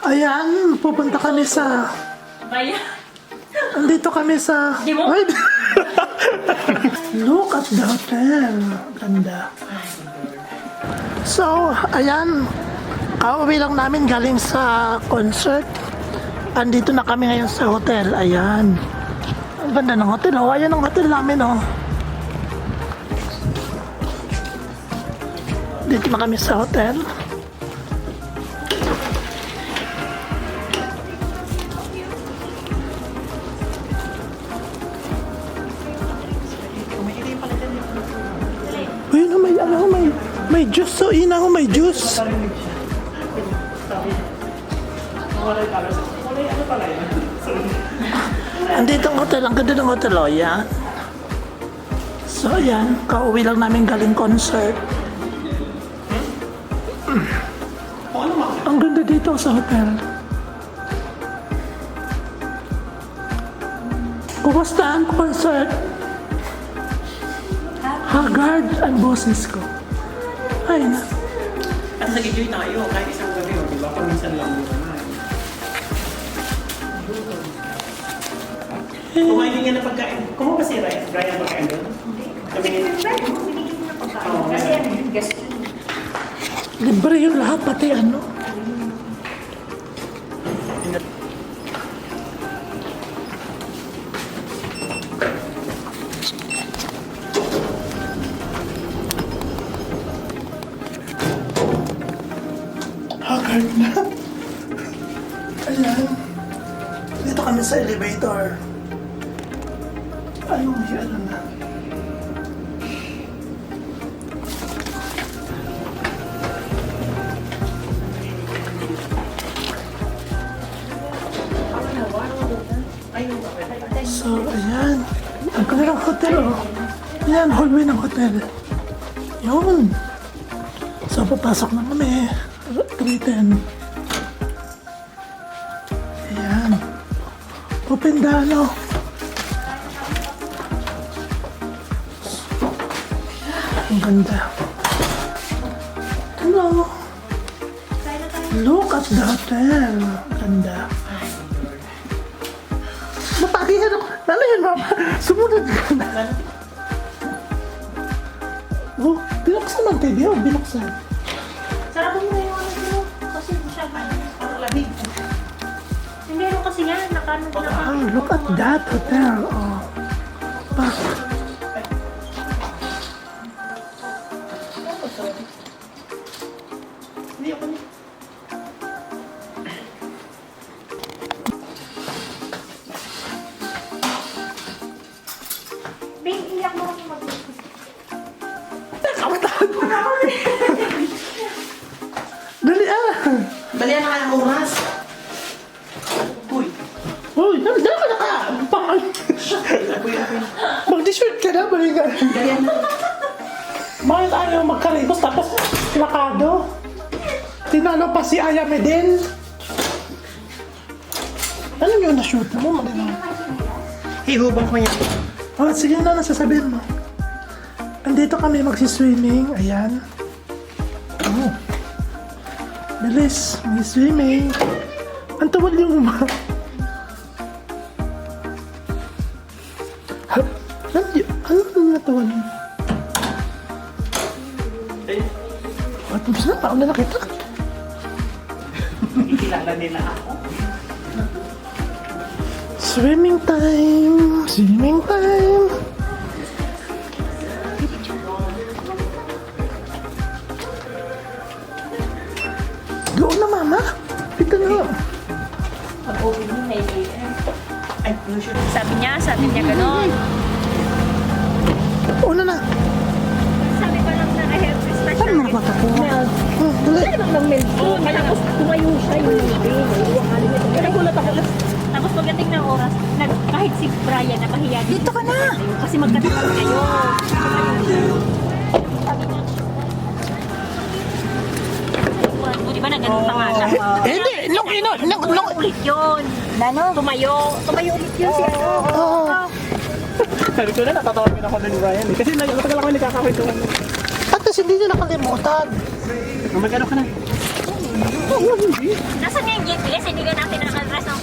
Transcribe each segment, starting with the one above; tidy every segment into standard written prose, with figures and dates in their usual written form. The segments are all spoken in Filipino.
Ayan, pupunta kami sa... Bayan. Andito kami sa... Di mo? Ay! Look at the hotel. Ganda. So, ayan. Kauwi lang namin galing sa concert. Andito na kami ngayon sa hotel. Ayan. Ang ganda ng hotel. Oh, ayan ang hotel namin. Oh. Dito na kami sa hotel. Uy, no, may juice. So, ina ko may juice. Andito ang hotel. Ang ganda ng hotel, oh, yan. So, ayan. Kauwi lang namin galing concert. Ang ganda dito sa hotel. Kumusta ang concert? Haggard ang boses ko. Ay na. At nag-enjoy tayo kahit isang gabi, di ba? Paminsan lang muna na. Kumain din nga ng pagkain. Kumuha ba si Ryan? Ryan pagkain doon? Kami ni... Kasi ano, guest yun. Libre yung lahat, pati ano. Haggard na. Ayan. Dito kami sa elevator. Ay, may ano na. So, ayan. Ang ganda ng hotel, oh. Ayan, hallway ng hotel. Yun. So, papasok na kami. 3:10. Ayan. Open the ano. Ang ganda. Hello. Look at the hotel. Ganda. Mapagihan ako. Lalo yun, mama. Sumunod ka na. Oh, binuksan ang TV. Oh, binuksan. Sarap mo yung ano dito. Kasi siya parang lamig. Hindi meron kasi yan. Nakano na Wow, look at that hotel. Oh. Pa. Hindi ako niya. Bing, iyak mo ako mag-gusto. Dali ah. Balian na kaya ang oras. Uy. Uy, dali ka na ka. Mag-t-shirt ka na, balikan. Balian na. Bakit ayaw magkarigos tapos plakado? Tinalo pa si Ayame din. Ano yung na-shoot mo? Malinaw. Hihubang ko yan. Oh, sige na, nasasabihin mo. Andito kami magsiswimming. Ayan. Oh. Bilis, may swimming. Ang tawad yung uma. Ano natawad mo? At tapos na, paano na kita? Ikilala nila ako. Swimming time! Swimming time! Doon na, mama! Dito na! Pag-open mo, may Ay, no sure. Sabi niya gano'n. Una na! Sabi ko lang na I have respect. Saan mo naman ako? Dali! Ano bang ng milk ko? Tapos tumayo siya yung Pero gulat ako. Tapos pagdating ng oras, kahit si Brian napahiya dito ka na! Kasi magkatagal kayo. Di ba na ganun pa nga siya? Hindi! Nung Ulit yun. Tumayo ulit yun siya. Oo. Sabi ko na, natatawagin ako ng Ryan eh. Kasi matagal ako nagkakakwentuhan. At least hindi nyo nakalimutan. Magkano ka na? Oo, hindi. Nasaan nga yung GPS? Hindi ka natin naka-address ng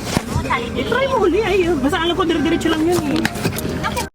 Charlie. I-try mo uli ay. Basta alam ko dire-diretso lang yun eh.